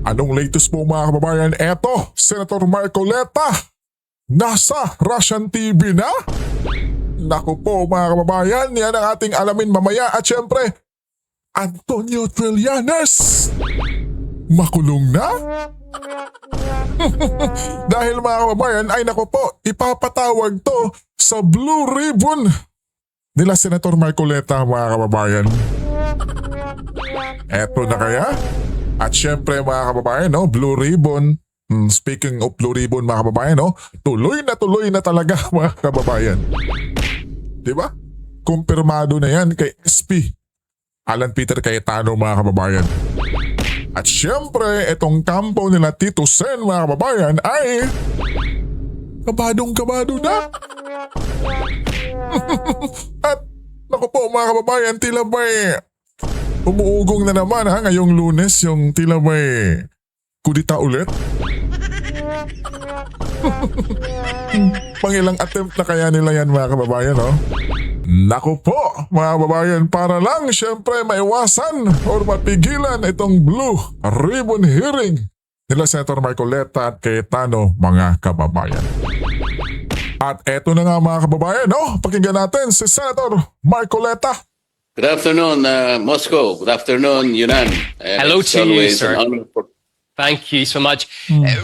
Anong latest po mga kababayan? Eto, Senator Marcoleta, nasa Russian TV na? Naku po mga kababayan, yan ang ating alamin mamaya. At syempre, Antonio Trillanes, makulong na? Dahil mga kababayan ay naku po, ipapatawag to sa Blue Ribbon nila Senator Marcoleta mga kababayan. Eto na kaya? At syempre mga kababayan, no, Blue Ribbon. Speaking of Blue Ribbon mga kababayan, no, tuloy na talaga mga kababayan. Diba? Kumpirmado na yan kay SP Alan Peter Cayetano mga kababayan. At syempre, itong kampo nila Tito Sen mga kababayan ay kabadong-kabado na. At naku po mga kababayan, tila ba'y umuugong na naman ngayong Lunes yung tila ba'y kudita ulit. Pangilang attempt na kaya nila yan mga kababayan, no? Naku po mga kababayan, para lang syempre maiwasan o mapigilan itong Blue Ribbon hearing nila Senator Marcoleta at Cayetano mga kababayan. At eto na nga mga kababayan, no? Pakinggan natin si Senator Marcoleta. Good afternoon, Moscow. Good afternoon, Yunan. Hello to you, sir. Thank you so much.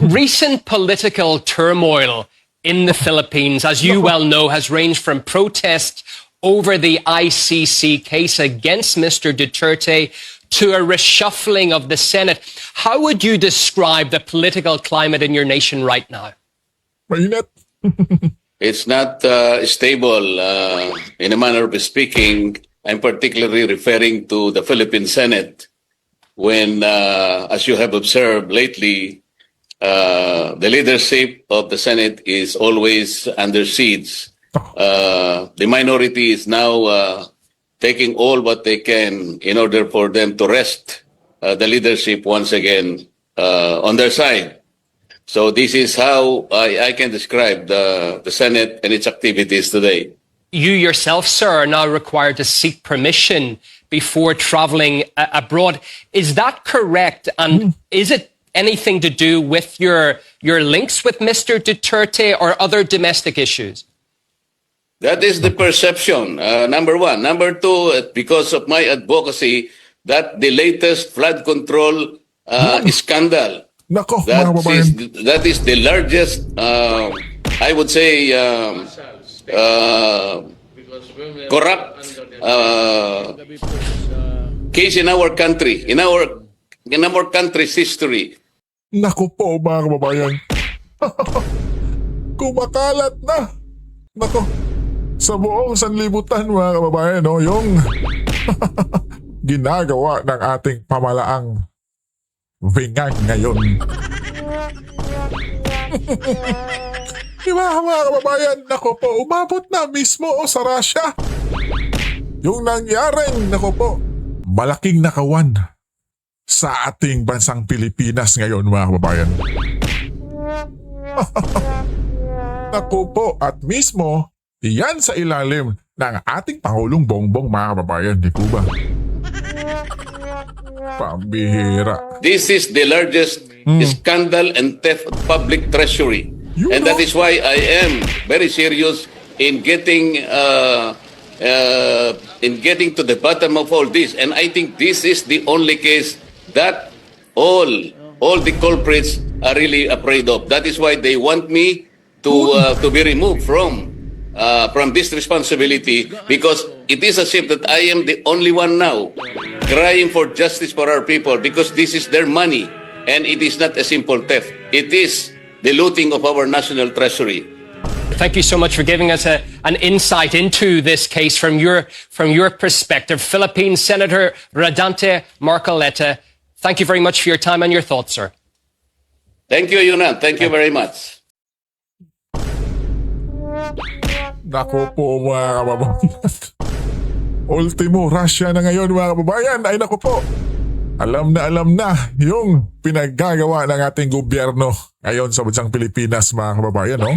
Recent political turmoil in the Philippines, as you well know, has ranged from protests over the ICC case against Mr. Duterte to a reshuffling of the Senate. How would you describe the political climate in your nation right now? Mainit. It's not stable, in a manner of speaking. I'm particularly referring to the Philippine Senate when, as you have observed lately, the leadership of the Senate is always under siege. The minority is now taking all what they can in order for them to wrest the leadership once again on their side. So this is how I can describe the Senate and its activities today. You yourself, sir, are now required to seek permission before traveling abroad. Is that correct? And is it anything to do with your links with Mr. Duterte or other domestic issues? That is the perception, number one. Number two, because of my advocacy, that the latest flood control scandal, Nako mga kababayan. that is the largest, I would say, corrupt case in our country, in our country's history. Naku po mga kababayan. Kumakalat na. Nako. Sa buong sanlibutan mga kababayan, no, yung ginagawa ng ating pamalaang vingan ngayon. Diba mga kababayan, naku po, umabot na mismo sa Russia. Yung nangyaring, naku po, malaking nakawan sa ating bansang Pilipinas ngayon mga kababayan. Naku po, at mismo, yan sa ilalim ng ating Pangulong Bongbong mga kababayan, di po ba? Pambihira. This is the largest scandal and theft of public treasury. And that is why I am very serious in getting to the bottom of all this. And I think this is the only case that all the culprits are really afraid of. That is why they want me to be removed from this responsibility, because it is as if that I am the only one now crying for justice for our people, because this is their money and it is not a simple theft. It is the looting of our national treasury. Thank you so much for giving us an insight into this case from your perspective. Philippine Senator Rodante Marcoleta, thank you very much for your time and your thoughts, sir. Thank you, Yunan. Thank you very much. Naku po mga kababayan. Ultimo, Russia na ngayon mga kababayan. Ay naku po. Alam na yung pinaggagawa ng ating gobyerno ngayon sa bansang Pilipinas mga kababayan, no?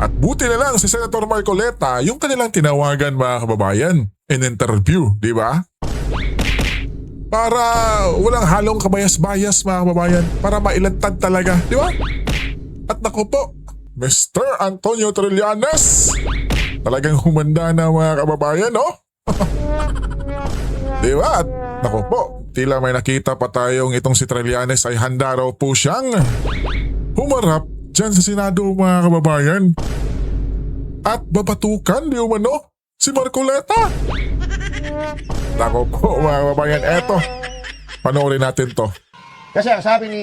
At buti na lang si Senator Marcoleta yung kanilang tinawagan mga kababayan in interview, di ba? Para walang halong kabayas-bayas mga kababayan. Para mailantad talaga. Di ba? At naku po, Mr. Antonio Trillanes. Talagang humanda na mga kababayan, no? Di ba? At naku po, tila may nakita pa tayong itong si Trillanes ay handa raw po siyang humarap dyan sa Senado mga kababayan. At babatukan, di umano, si Marcoleta. Naku po mga kababayan, eto. Panoorin natin to. Kasi ang sabi ni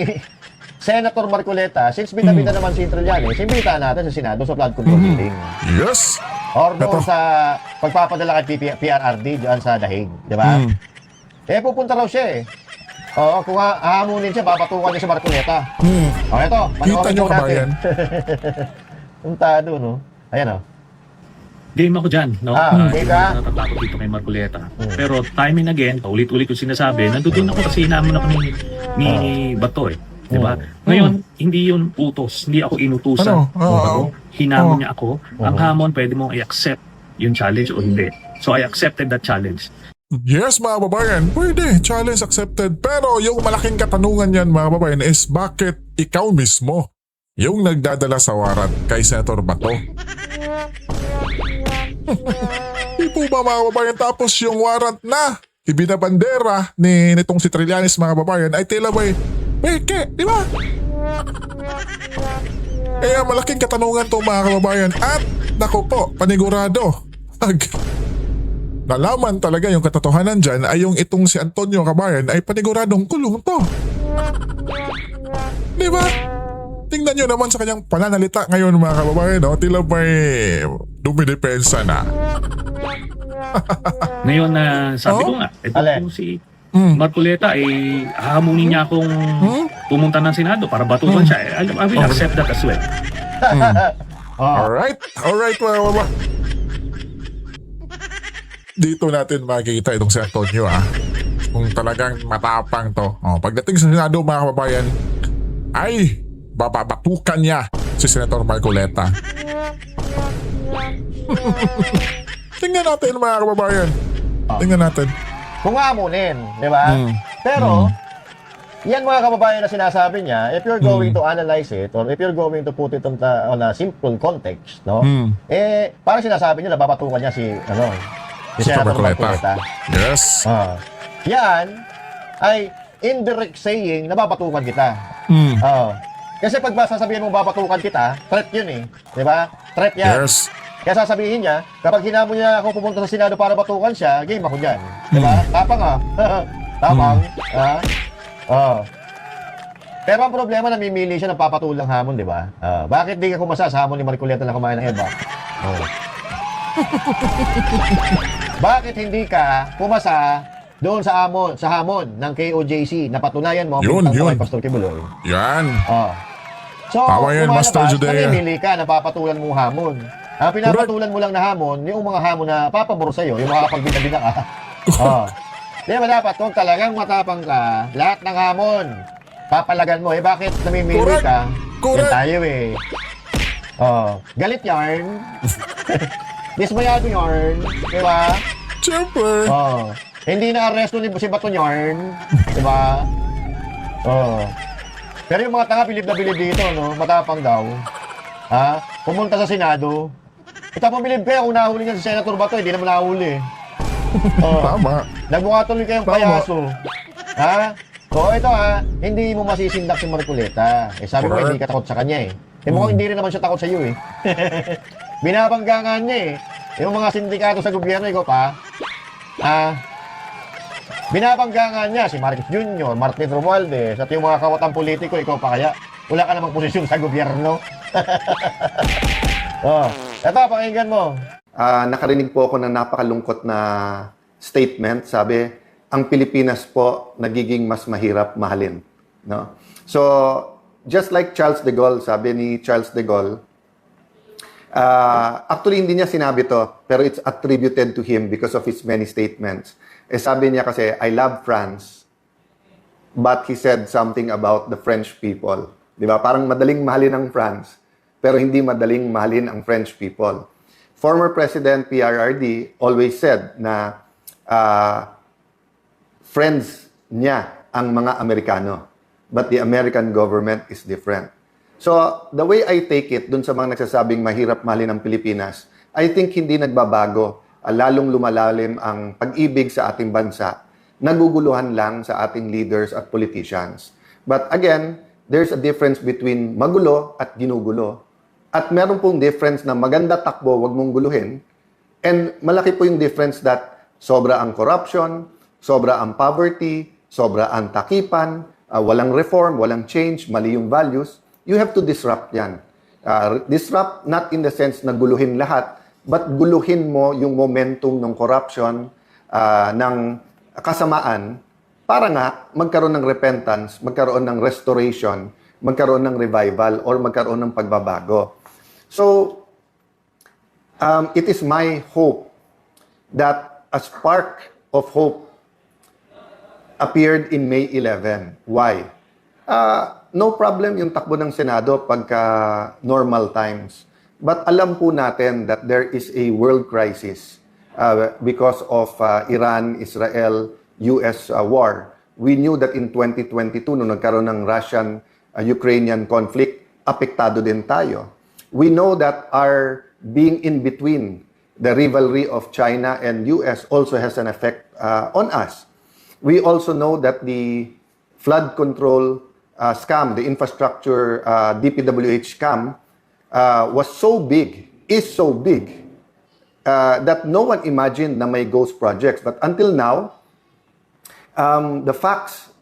Senator Marcoleta, since bida-bida naman si Trillanes, imbitahan natin sa Senado sa flood control hearing. Yes. Or Eto. doon sa pagpapadala kay PRRD dyan sa Dahig, di ba? Eh, pupunta raw siya eh. Oo, kung hahamunin siya, papatukan niya si Marcoleta. O, eto, Kita nyo po natin. kabayan. Puntado, no? Ayan, o. Game ako dyan, no? Okay ka? Natatakot dito kay Marcoleta. Pero time and again, paulit-ulit ko sinasabi, nandoon ako kasi hinamon ako ni Bato eh. Diba? Ngayon, hindi yun utos. Hindi ako inutusan. Ano? Hinamon niya ako. Ang hamon, pwede mong i-accept yung challenge o hindi. So I accepted that challenge. Yes mga kababayan, pwede. Challenge accepted. Pero yung malaking katanungan yan mga kababayan is bakit ikaw mismo yung nagdadala sa warrant kay Senator Bato? Di po ba mga kababayan, tapos yung warrant na ibinabandera nitong si Trillanes mga kababayan ay tila ba'y peke, di ba? Kaya malaking katanungan to mga kababayan at nako po, panigurado. Nalaman talaga yung katotohanan dyan ay yung itong si Antonio kabayan ay paniguradong kulong to. Di ba? Tingnan nyo naman sa kanyang pananalita ngayon mga kababayan, no? Tila may dumidepensa na. Ngayon na sabi ko nga, ito Ale. po si Marcoleta ay hahamunin niya akong pumunta ng Senado para batukan siya. I will accept that as well. Alright mga kababayan. Dito natin makikita itong si Antonio kung talagang matapang to. Pagdating sa Senado mga kababayan ay babatukan niya si Senator Marcoleta. Tingnan natin mga kababayan. Tingnan natin. Kung hamunin, di ba? Pero, yan mga kababayan na sinasabi niya, if you're going to analyze it or if you're going to put it on a simple context, no? Eh, parang sinasabi niya, nababatukan niya si Senator Marcoleta. Yes. Yan ay indirect saying, nababatukan kita. Kasi pag sasabihin mong babatukan kita, threat yun eh. Di ba? Threat yan. Yes. Kaya sasabihin niya, kapag hinamon niya ako pumunta sa Senado para batukan siya, game ako dyan. Di ba? Tapang Tapang. Pero ang problema, namimili siya ng papatulang hamon, di ba? Bakit di ka kumasa sa hamon ni Marcoleta na kumain ng EDA? Bakit hindi ka pumasa doon sa hamon ng KOJC na patunayan mo Yun. kay Pastor Kibuloy? Yan. So, Tama yan, Master Judea. namimili ka na papatulan mong hamon. Ang pinapatulan mo lang na hamon, yung mga hamon na papabor sa'yo, yung mga pagbida-bida ka. Di ba dapat kung talagang matapang ka, lahat ng hamon, papalagan mo. Bakit namimili Correct. ka? Correct. Yan tayo eh. Galit yarn. Dismayado yarn. Di ba? Siyempre. Hindi na-arresto ni si Bato yarn. Di ba? Pero yung mga tanga, bilib na bilib dito, no? Matapang daw. Pumunta sa Senado. Ito pabilib kayo kung nahuli niya si Senator Bato, hindi naman nahuli. Tama. Nagmukha tuloy kayong Tama. payaso. Ito hindi mo masisindak si Marcoleta. Sabi mo, Correct. hindi ka takot sa kanya eh. Mukhang hindi rin naman siya takot sa iyo eh. Binabanggangan niya eh. Yung mga sindikato sa gobyerno, ikaw pa. Binabanggangan niya si Marcos Jr., Martin Romualdez, at yung mga kawatang politiko, ikaw pa kaya. Wala ka namang posisyon sa gobyerno. Ito, pakinggan mo. Nakarinig po ako ng napakalungkot na statement. Sabi, ang Pilipinas po nagiging mas mahirap mahalin. No? So, just like Charles de Gaulle, sabi ni Charles de Gaulle, actually hindi niya sinabi to, pero it's attributed to him because of his many statements. Sabi niya kasi, I love France, but he said something about the French people. Diba? Parang madaling mahalin ang France, pero hindi madaling mahalin ang French people. Former President PRRD always said na friends niya ang mga Amerikano. But the American government is different. So, the way I take it, dun sa mga nagsasabing mahirap mahalin ang Pilipinas, I think hindi nagbabago. Lalong lumalalim ang pag-ibig sa ating bansa. Naguguluhan lang sa ating leaders at politicians. But again, there's a difference between magulo at ginugulo. At meron pong difference na maganda takbo, wag mong guluhin. And malaki po yung difference that sobra ang corruption, sobra ang poverty, sobra ang takipan, walang reform, walang change, mali yung values. You have to disrupt yan. Disrupt not in the sense na guluhin lahat, but guluhin mo yung momentum ng corruption, ng kasamaan, para nga magkaroon ng repentance, magkaroon ng restoration, magkaroon ng revival, or magkaroon ng pagbabago. So, it is my hope that a spark of hope appeared in May 11. Why? No problem yung takbo ng Senado pagka normal times. But alam po natin that there is a world crisis because of Iran, Israel, US war. We knew that in 2022, nung nagkaroon ng Russian-Ukrainian conflict, apektado din tayo. We know that our being in between the rivalry of China and US also has an effect on us. We also know that the flood control scam, the infrastructure DPWH scam, was so big, is so big, that no one imagined na may ghost projects. But until now, the facts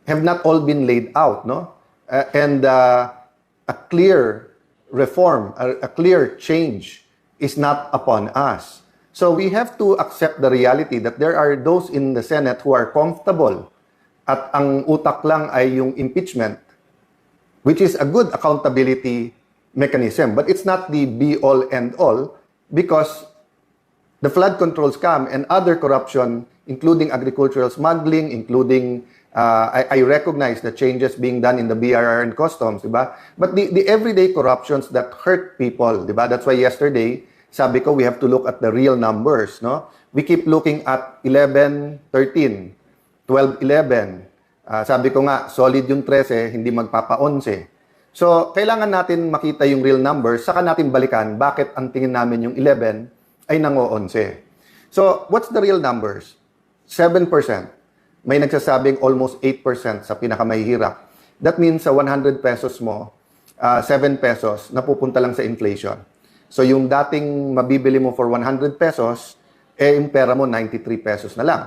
have not all been laid out, no? And a clear reform, a clear change is not upon us. So we have to accept the reality that there are those in the Senate who are comfortable at ang utak lang ay yung impeachment, which is a good accountability mechanism. But it's not the be-all, end-all, because the flood control scam and other corruption, including agricultural smuggling, including, I recognize the changes being done in the BRR and customs, diba? But the everyday corruptions that hurt people, diba? That's why yesterday, sabi ko, we have to look at the real numbers, no? We keep looking at 11, 13, 12, 11. Sabi ko nga, solid yung 13, hindi magpapa-11. So, kailangan natin makita yung real numbers, saka natin balikan bakit ang tingin namin yung 11 ay nango-11. So, what's the real numbers? 7%. May nagsasabing almost 8% sa pinakamahihirap. That means sa 100 pesos mo, 7 pesos napupunta lang sa inflation. So, yung dating mabibili mo for 100 pesos, yung pera mo 93 pesos na lang.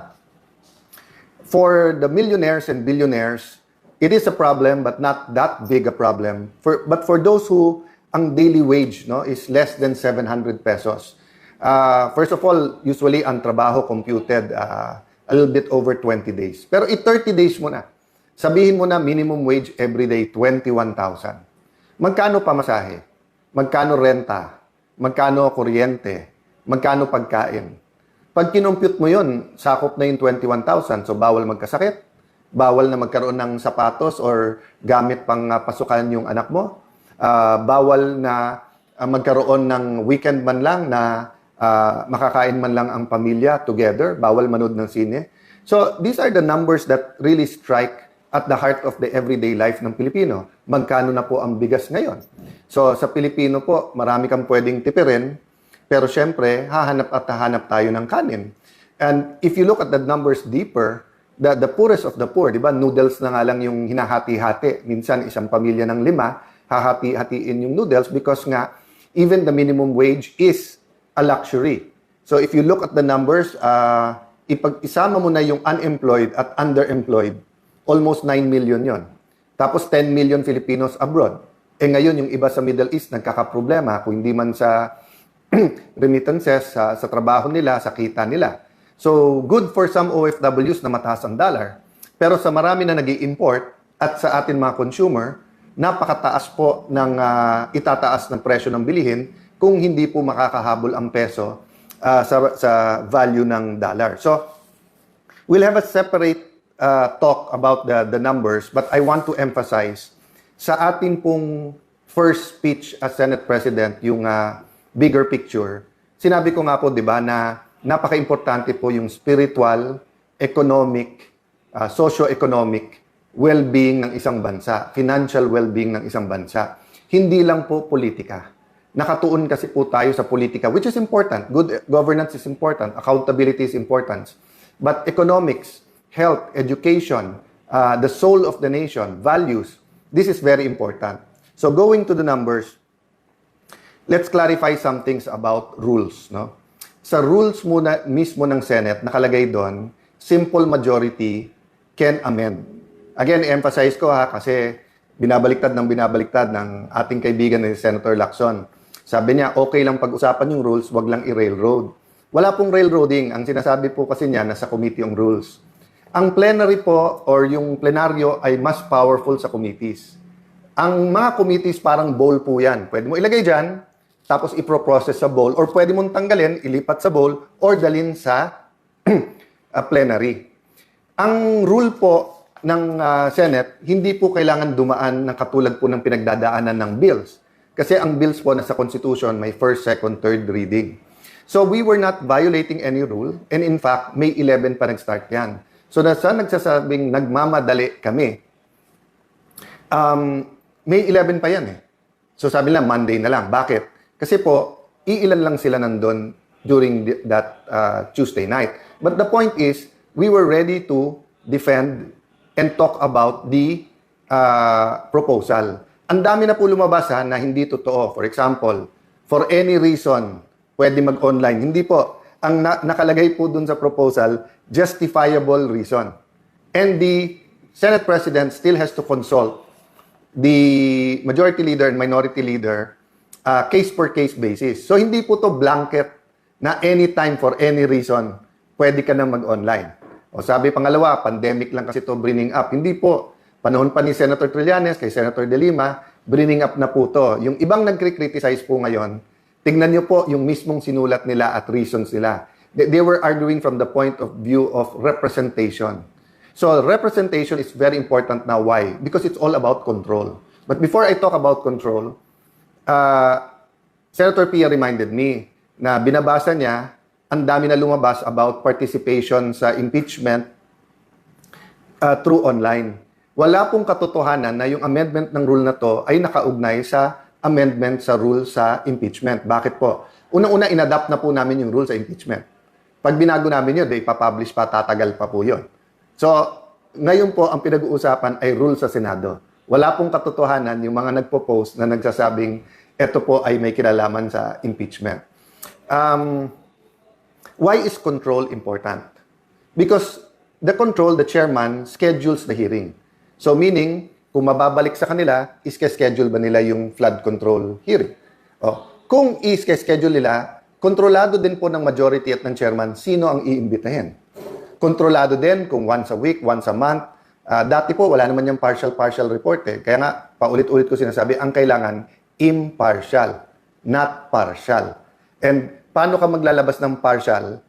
For the millionaires and billionaires, it is a problem but not that big a problem. But for those who ang daily wage is less than 700 pesos. First of all, usually ang trabaho computed a little bit over 20 days. Pero 30 days mo na. Sabihin mo na minimum wage everyday 21,000. Magkano pamasahe? Magkano renta? Magkano kuryente? Magkano pagkain? Pag kinumpute mo yun, sakop na yung 21,000. So, bawal magkasakit. Bawal na magkaroon ng sapatos or gamit pang pasukan yung anak mo. Bawal na magkaroon ng weekend man lang na makakain man lang ang pamilya together. Bawal manood ng sine. So, these are the numbers that really strike at the heart of the everyday life ng Pilipino. Magkano na po ang bigas ngayon? So, sa Pilipino po, marami kang pwedeng tipirin. Pero syempre, hahanap tayo ng kanin. And if you look at the numbers deeper, the poorest of the poor, di ba? Noodles na nga lang yung hinahati-hati. Minsan, isang pamilya ng 5, hahati-hatiin yung noodles because nga, even the minimum wage is a luxury. So if you look at the numbers, isama mo na yung unemployed at underemployed, almost 9 million yon. Tapos 10 million Filipinos abroad. Ngayon, yung iba sa Middle East, nagkakaproblema kung hindi man sa remittances, sa trabaho nila, sa kita nila. So, good for some OFWs na mataas ang dollar. Pero sa marami na nag-i-import at sa atin mga consumer, napakataas po ng itataas ng presyo ng bilihin kung hindi po makakahabol ang peso sa value ng dollar. So, we'll have a separate talk about the numbers, but I want to emphasize sa atin pong first speech as Senate President, yung bigger picture, sinabi ko nga po, di ba, na napaka-importante po yung spiritual, economic, socio-economic well-being ng isang bansa, financial well-being ng isang bansa. Hindi lang po politika. Nakatuon kasi po tayo sa politika, which is important. Good governance is important. Accountability is important. But economics, health, education, the soul of the nation, values, this is very important. So going to the numbers, let's clarify some things about rules. No? Sa rules muna, mismo ng Senate, nakalagay doon, simple majority can amend. Again, emphasize ko kasi binabaliktad ng ating kaibigan ni Senator Lacson. Sabi niya, okay lang pag-usapan yung rules, wag lang i-railroad. Wala pong railroading. Ang sinasabi po kasi niya, nasa committee yung rules. Ang plenary po, or yung plenaryo, ay mas powerful sa committees. Ang mga committees, parang bowl po yan. Pwede mo ilagay dyan, tapos i-process sa bowl, or pwede mong tanggalin, ilipat sa bowl, or dalin sa plenary. Ang rule po ng Senate, hindi po kailangan dumaan ng katulad po ng pinagdadaanan ng bills. Kasi ang bills po nasa Constitution may first, second, third reading. So we were not violating any rule, and in fact, May 11 pa nag-start yan. So nasa nagsasabing nagmamadali kami, May 11 pa yan eh. So sabi nila, Monday na lang. Bakit? Kasi po, iilan lang sila nandun during that Tuesday night. But the point is, we were ready to defend and talk about the proposal. Ang dami na po lumabas na hindi totoo. For example, for any reason, pwede mag-online. Hindi po. Ang nakalagay po dun sa proposal, justifiable reason. And the Senate President still has to consult the Majority Leader and Minority Leader case-per-case basis. So hindi po to blanket na anytime for any reason, pwede ka na mag-online. O sabi pangalawa, pandemic lang kasi to bringing up. Hindi po. Panahon pa ni Senator Trillanes, kay Senator De Lima, bringing up na po to. Yung ibang nagkri-criticize po ngayon, tignan nyo po yung mismong sinulat nila at reasons nila. They were arguing from the point of view of representation. So representation is very important now. Why? Because it's all about control. But before I talk about control, Senator Pia reminded me na binabasa niya, ang dami na lumabas about participation sa impeachment through online. Wala pong katotohanan na yung amendment ng rule na to ay nakaugnay sa amendment sa rule sa impeachment. Bakit po? Unang-una, inadapt na po namin yung rule sa impeachment. Pag binago namin yun, ipapublish pa, tatagal pa po yun. So, ngayon po, ang pinag-uusapan ay rule sa Senado. Wala pong katotohanan yung mga nagpo-post na nagsasabing ito po ay may kinalaman sa impeachment. Why is control important? Because the control, the chairman, schedules the hearing. So meaning, kung mababalik sa kanila, iske-schedule ba nila yung flood control hearing? Kung iske-schedule nila, kontrolado din po ng majority at ng chairman sino ang iimbitahin. Kontrolado din kung once a week, once a month. Dati po, wala naman yung partial report eh. Kaya nga, paulit-ulit ko sinasabi, ang kailangan impartial, not partial. And paano ka maglalabas ng partial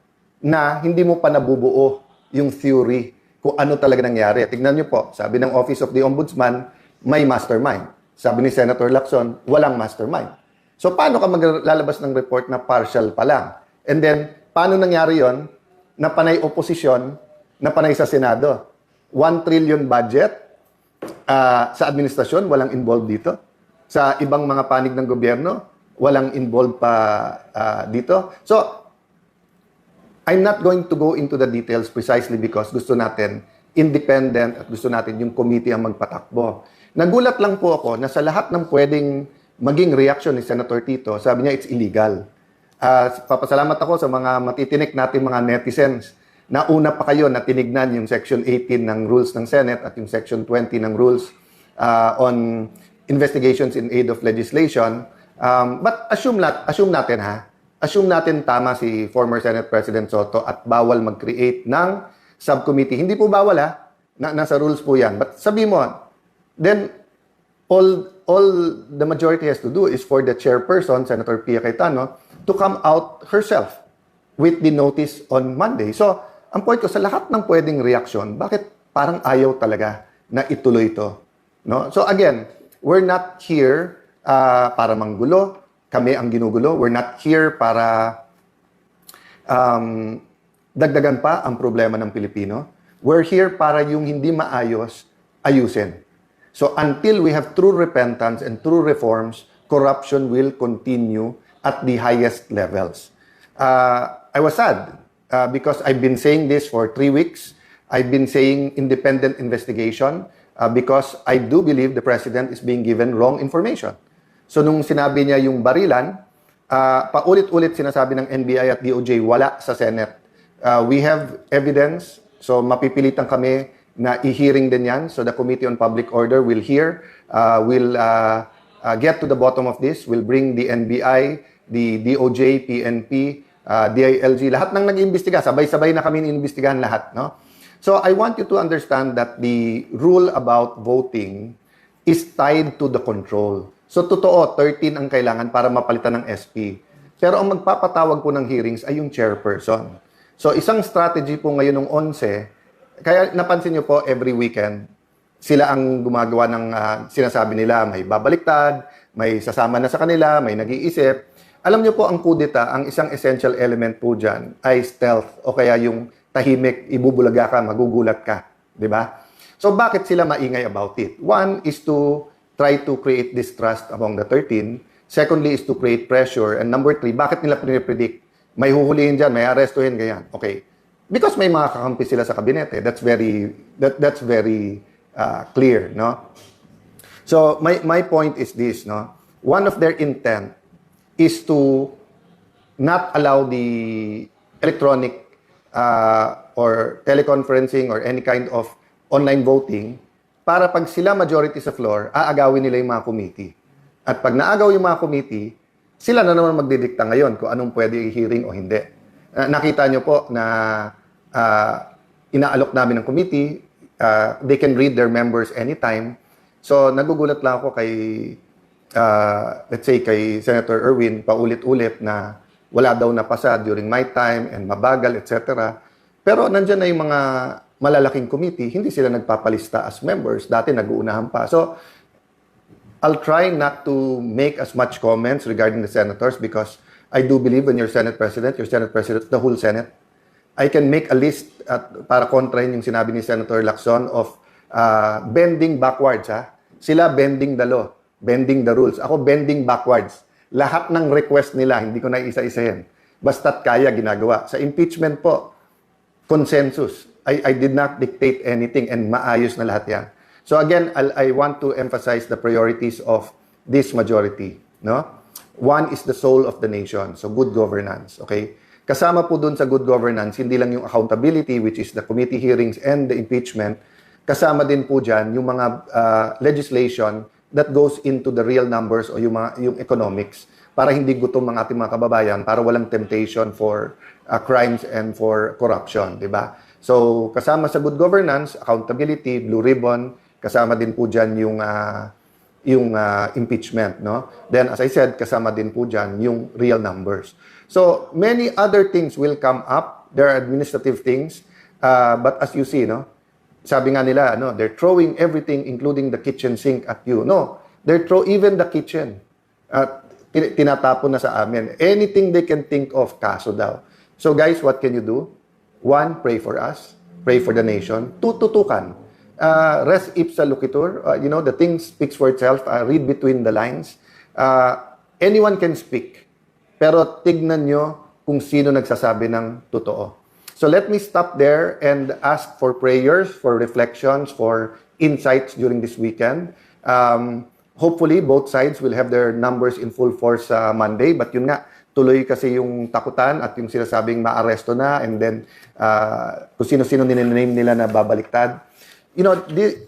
na hindi mo pa nabubuo yung theory kung ano talaga nangyari? Tignan nyo po, sabi ng Office of the Ombudsman, may mastermind. Sabi ni Senator Lacson, walang mastermind. So paano ka maglalabas ng report na partial pa lang? And then, paano nangyari yon na panay oposisyon, na panay sa Senado? 1 trillion budget sa administrasyon, walang involved dito. Sa ibang mga panig ng gobyerno, walang involved pa dito. So, I'm not going to go into the details precisely because gusto natin independent at gusto natin yung committee ang magpatakbo. Nagulat lang po ako na sa lahat ng pwedeng maging reaction ni Senator Tito, sabi niya it's illegal. Papasalamat ako sa mga matitinik natin mga netizens na una pa kayo na tinignan yung Section 18 ng rules ng Senate at yung Section 20 ng rules on investigations in aid of legislation. But assume natin tama si former Senate President Soto at bawal mag-create ng subcommittee. Hindi po bawal nasa rules po yan. But sabi mo, then all the majority has to do is for the chairperson, Senator Pia Cayetano, to come out herself with the notice on Monday. So, ang point ko, sa lahat ng pwedeng reaksyon, bakit parang ayaw talaga na ituloy ito? No? So again, we're not here para manggulo. Kami ang ginugulo. We're not here para dagdagan pa ang problema ng Pilipino. We're here para yung hindi maayos, ayusin. So until we have true repentance and true reforms, corruption will continue at the highest levels. I was sad because I've been saying this for 3 weeks. I've been saying independent investigation because I do believe the president is being given wrong information. So nung sinabi niya yung barilan, paulit-ulit sinasabi ng NBI at DOJ, wala sa Senate. We have evidence, so mapipilitan kami na i-hearing din yan. So the Committee on Public Order will hear, will get to the bottom of this, will bring the NBI, the DOJ, PNP, DILG, lahat ng nag-iimbestiga, sabay-sabay na kami inimbestigahan lahat, no? So I want you to understand that the rule about voting is tied to the control. So totoo, 13 ang kailangan para mapalitan ng SP. Pero ang magpapatawag po ng hearings ay yung chairperson. So isang strategy po ngayon ng 11, kaya napansin nyo po every weekend, sila ang gumagawa ng sinasabi nila, may babaliktad, may sasama na sa kanila, may nag-iisip. Alam nyo po ang kudeta, ang isang essential element po dyan ay stealth o kaya yung tahimik, ibubulaga ka, magugulat ka. Di ba? So bakit sila maingay about it? One is to try to create distrust among the 13. Secondly is to create pressure. And number 3, bakit nila predict? May huhulihin dyan, may arestuhin, ganyan. Okay. Because may mga kakampi sila sa kabinete. That's very clear, no? So my point is this, no? One of their intent is to not allow the electronic or teleconferencing or any kind of online voting para pag sila majority sa floor, aagawin nila yung mga committee. At pag naagaw yung mga committee, sila na naman magdidikta ngayon kung anong pwede i-hearing o hindi. Nakita nyo po na inaalok namin ng committee, they can read their members anytime. So nagugulat lang ako kay, let's say kay Senator Erwin, paulit-ulit na wala daw napasa during my time and mabagal, etc. Pero nandyan na yung mga malalaking committee, hindi sila nagpapalista as members. Dati nag-uunahan pa. So, I'll try not to make as much comments regarding the senators because I do believe when you're Senate President, the whole Senate. I can make a list para kontrahin yung sinabi ni Senator Lacson of bending backwards. Sila bending the law, bending the rules. Ako bending backwards. Lahat ng request nila, hindi ko na isa-isahin. Basta't kaya, ginagawa. Sa impeachment po, consensus. I did not dictate anything and maayos na lahat yan. So again, I want to emphasize the priorities of this majority. No? One is the soul of the nation. So good governance. Okay? Kasama po dun sa good governance, hindi lang yung accountability, which is the committee hearings and the impeachment. Kasama din po dyan yung mga legislation that goes into the real numbers o yung economics para hindi gutom ang ating mga kababayan, para walang temptation for crimes and for corruption, di ba? So, kasama sa good governance, accountability, blue ribbon, kasama din po dyan yung impeachment, no? Then, as I said, kasama din po dyan yung real numbers. So, many other things will come up. There are administrative things, but as you see, no? Sabi nga nila, no, they're throwing everything, including the kitchen sink at you. No, they're even the kitchen. Tinatapon na sa amin. Anything they can think of, kaso daw. So guys, what can you do? One, pray for us. Pray for the nation. Two, tutukan. Res ipsa loquitur. The thing speaks for itself. Read between the lines. Anyone can speak. Pero tignan nyo kung sino nagsasabi ng totoo. So let me stop there and ask for prayers, for reflections, for insights during this weekend. Hopefully, both sides will have their numbers in full force Monday. But yun nga, tuloy kasi yung takutan at yung sinasabing maaresto na and then kung sino-sino ninename nila na babaliktad.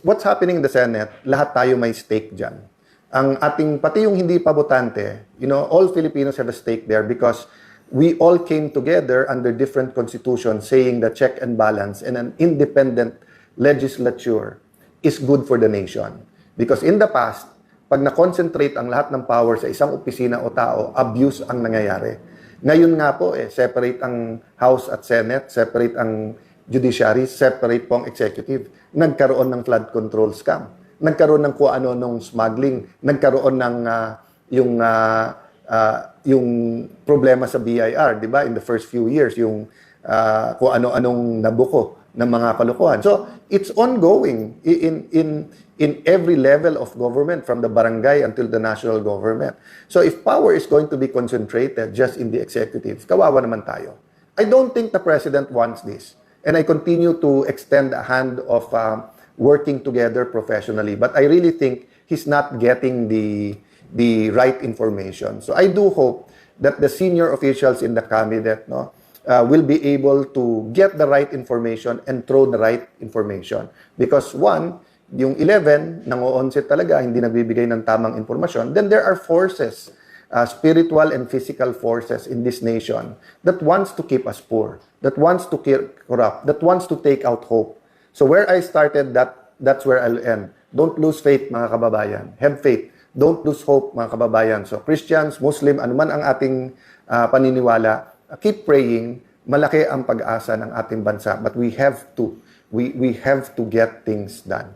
What's happening in the Senate, lahat tayo may stake dyan. Ang ating, pati yung hindi pa botante, all Filipinos have a stake there because we all came together under different constitutions saying that check and balance and an independent legislature is good for the nation. Because in the past, pag na-concentrate ang lahat ng power sa isang opisina o tao, abuse ang nangyayari. Ngayon nga po, separate ang House at Senate, separate ang judiciary, separate po ang executive. Nagkaroon ng flood control scam. Nagkaroon ng kung ano nung smuggling. Nagkaroon ng yung problema sa BIR, di ba? In the first few years, yung kung ano-anong nabuko ng mga kalokohan. So, it's ongoing in every level of government, from the barangay until the national government. So, if power is going to be concentrated just in the executive, kawawa naman tayo. I don't think the president wants this. And I continue to extend a hand of working together professionally. But I really think he's not getting the right information. So I do hope that the senior officials in the cabinet will be able to get the right information and throw the right information. Because one, yung 11, nang-o-onset talaga, hindi nagbibigay ng tamang informasyon, then there are forces, spiritual and physical forces in this nation that wants to keep us poor, that wants to corrupt, that wants to take out hope. So where I started, that's where I'll end. Don't lose faith, mga kababayan. Have faith. Don't lose hope, mga kababayan. So Christians, Muslim, anuman ang ating paniniwala, keep praying. Malaki ang pag-asa ng ating bansa. But we have to get things done.